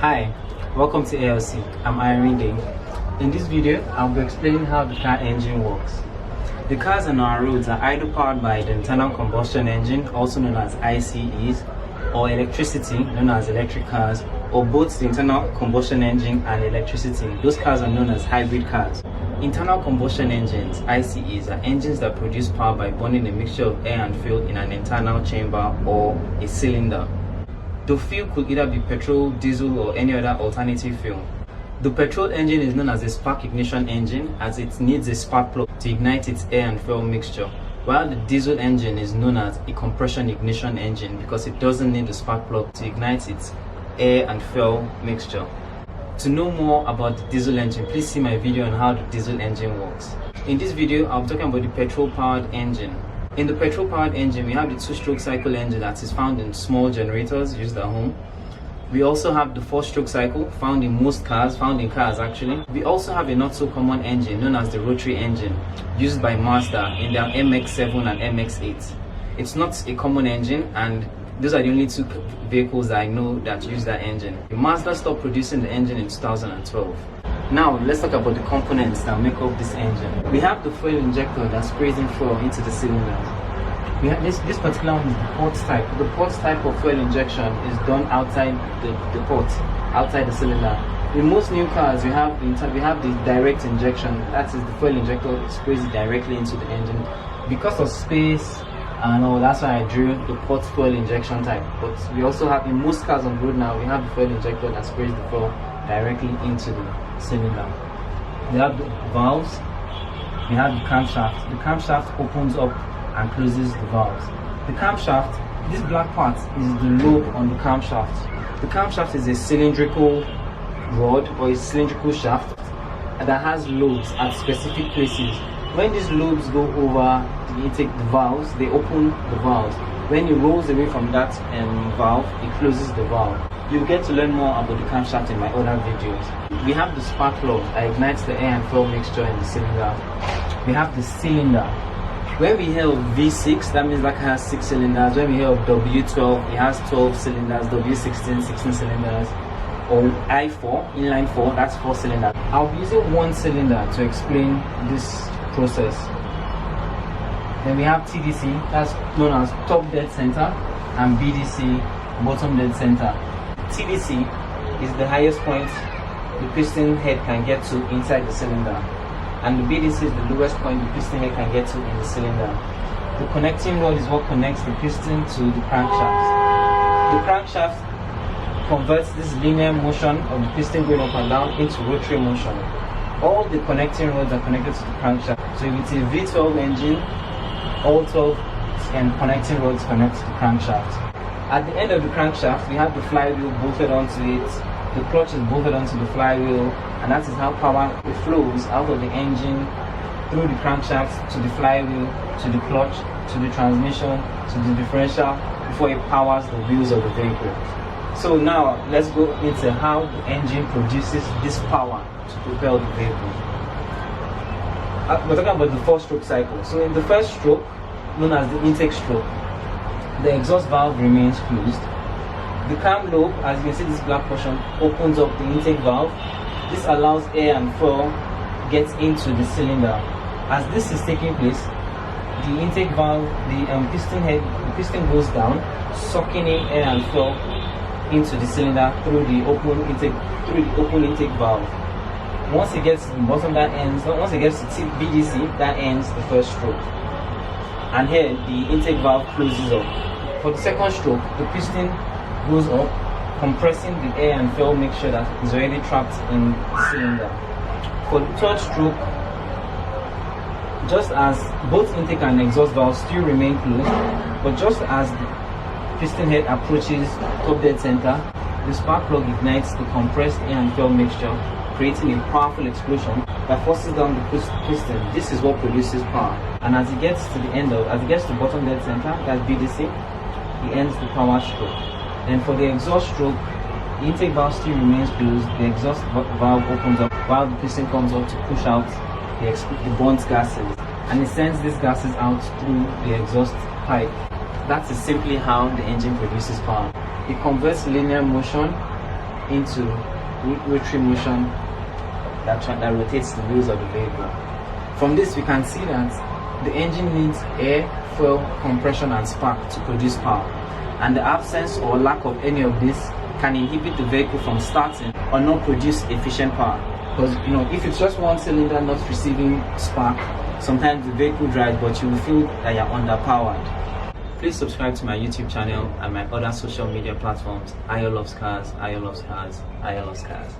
Hi, welcome to ALC. I'm Irene Day. In this video, I'll be explaining how the car engine works. The cars on our roads are either powered by the internal combustion engine, also known as ICEs, or electricity, known as electric cars, or both the internal combustion engine and electricity. Those cars are known as hybrid cars. Internal combustion engines, ICEs, are engines that produce power by burning a mixture of air and fuel in an internal chamber or a cylinder. The fuel could either be petrol, diesel, or any other alternative fuel. The petrol engine is known as a spark ignition engine, as it needs a spark plug to ignite its air and fuel mixture, while the diesel engine is known as a compression ignition engine because it doesn't need a spark plug to ignite its air and fuel mixture. To know more about the diesel engine, please see my video on how the diesel engine works. In this video, I'll be talking about the petrol-powered engine. In the petrol-powered engine, we have the two-stroke cycle engine that is found in small generators used at home. We also have the four-stroke cycle found in cars actually. We also have a not-so-common engine known as the rotary engine used by Mazda in their MX-7 and MX-8. It's not a common engine, and those are the only two vehicles that I know that use that engine. Mazda stopped producing the engine in 2012. Now, let's talk about the components that make up this engine. We have the fuel injector that sprays in fuel into the cylinders. We have this particular one is the port type. The port type of fuel injection is done outside the port, outside the cylinder. In most new cars, we have the direct injection. That is, the fuel injector sprays it directly into the engine. Because of space and all, that's why I drew the port fuel injection type. But we also have, in most cars on the road now, we have the fuel injector that sprays the fuel directly into the cylinder. We have the valves. We have the camshaft. The camshaft opens up and closes the valves. The camshaft, this black part is the lobe on the camshaft. The camshaft is a cylindrical rod or a cylindrical shaft that has lobes at specific places. When these lobes go over the valves, they open the valves. When it rolls away from that valve, it closes the valve. You'll get to learn more about the camshaft in my other videos. We have the spark plug that ignites the air and fuel mixture in the cylinder. We have the cylinder. When we hear of V6, that means that car has 6 cylinders. When we hear of W12, it has 12 cylinders. W16, 16 cylinders. Or I4, inline 4, that's 4 cylinders. I'll be using one cylinder to explain this process. Then we have TDC, that's known as top dead center, and BDC, bottom dead center. TDC is the highest point the piston head can get to inside the cylinder, and the BDC is the lowest point the piston head can get to in the cylinder. The connecting rod is what connects the piston to the crankshaft. The crankshaft converts this linear motion of the piston going up and down into rotary motion. All the connecting rods are connected to the crankshaft. So if it's a V12 engine, all 12 connecting rods connect to the crankshaft. At the end of the crankshaft, we have the flywheel bolted onto it. The clutch is bolted onto the flywheel, and that is how power flows out of the engine through the crankshaft to the flywheel, to the clutch, to the transmission, to the differential before it powers the wheels of the vehicle. So now let's go into how the engine produces this power to propel the vehicle. We're talking about the four-stroke cycle. So in the first stroke, known as the intake stroke, the exhaust valve remains closed. The cam lobe, as you can see, this black portion opens up the intake valve. This allows air and fuel gets into the cylinder. As this is taking place, the intake valve, the piston goes down, sucking in air and fuel into the cylinder through the open intake valve. Once it gets to the bottom, once it gets to BDC, that ends the first stroke. And here, the intake valve closes up. For the second stroke, the piston goes up, compressing the air and fuel mixture that is already trapped in the cylinder. For the third stroke, just as both intake and exhaust valves still remain closed, but just as the piston head approaches top dead center, the spark plug ignites the compressed air and fuel mixture, creating a powerful explosion that forces down the piston. This is what produces power. And as it gets to the bottom dead center, that's BDC, it ends the power stroke. Then for the exhaust stroke, the intake valve still remains closed, the exhaust valve opens up while the piston comes up to push out the burnt gases, and it sends these gases out through the exhaust pipe. That is simply how the engine produces power. It converts linear motion into rotary motion that rotates the wheels of the vehicle. From this we can see that the engine needs air, fuel, compression and spark to produce power, and the absence or lack of any of this can inhibit the vehicle from starting or not produce efficient power. Because if it's just one cylinder not receiving spark, sometimes the vehicle drives but you will feel that you're underpowered. Please subscribe to my YouTube channel and my other social media platforms. Ayo loves cars, Ayo loves cars, Ayo loves cars.